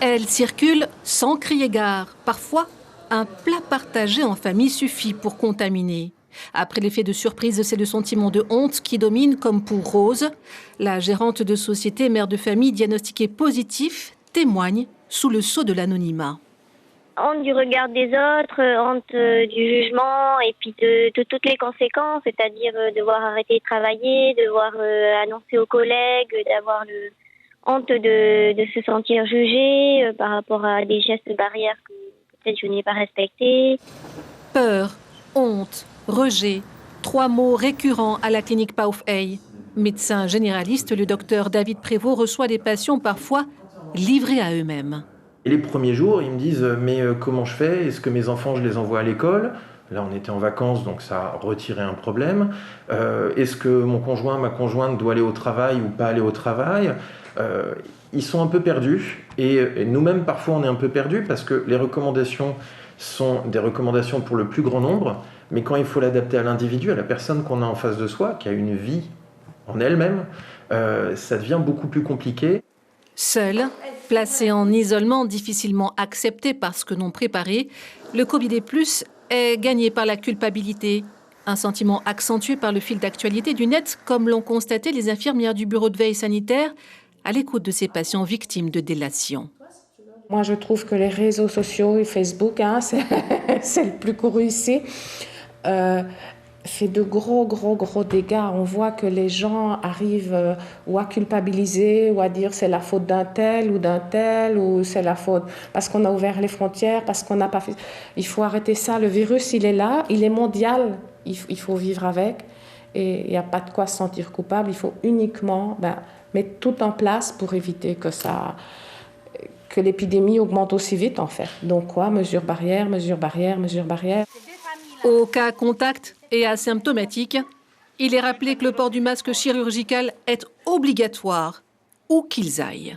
Elle circule sans crier gare. Parfois, un plat partagé en famille suffit pour contaminer. Après l'effet de surprise, c'est le sentiment de honte qui domine, comme pour Rose. La gérante de société, mère de famille diagnostiquée positif, témoigne sous le sceau de l'anonymat. Honte du regard des autres, honte du jugement et puis de toutes les conséquences, c'est-à-dire devoir arrêter de travailler, devoir annoncer aux collègues, d'avoir honte de se sentir jugé par rapport à des gestes barrières que peut-être je n'ai pas respectés. Peur, honte, rejet, 3 mots récurrents à la clinique Paufey. Médecin généraliste, le docteur David Prévost reçoit des patients parfois livrés à eux-mêmes. Et les premiers jours, ils me disent « mais comment je fais? Est-ce que mes enfants, je les envoie à l'école ?» Là, on était en vacances, donc ça a retiré un problème. Est-ce que mon conjoint, ma conjointe doit aller au travail ou pas aller au travail? Ils sont un peu perdus. Et nous-mêmes, parfois, on est un peu perdus parce que les recommandations sont des recommandations pour le plus grand nombre. Mais quand il faut l'adapter à l'individu, à la personne qu'on a en face de soi, qui a une vie en elle-même, ça devient beaucoup plus compliqué. Seul, placé en isolement, difficilement accepté parce que non préparé, le Covid est gagné par la culpabilité. Un sentiment accentué par le fil d'actualité du net, comme l'ont constaté les infirmières du bureau de veille sanitaire à l'écoute de ces patients victimes de délation. Moi, je trouve que les réseaux sociaux et Facebook, c'est le plus couru ici, fait de gros dégâts. On voit que les gens arrivent ou à culpabiliser ou à dire c'est la faute d'un tel ou c'est la faute parce qu'on a ouvert les frontières, parce qu'on n'a pas fait. Il faut arrêter ça. Le virus, il est là, il est mondial. Il faut vivre avec et il n'y a pas de quoi se sentir coupable. Il faut uniquement mettre tout en place pour éviter que l'épidémie augmente aussi vite en fait. Donc quoi, mesures barrières. Au cas contact et asymptomatique, il est rappelé que le port du masque chirurgical est obligatoire, où qu'ils aillent.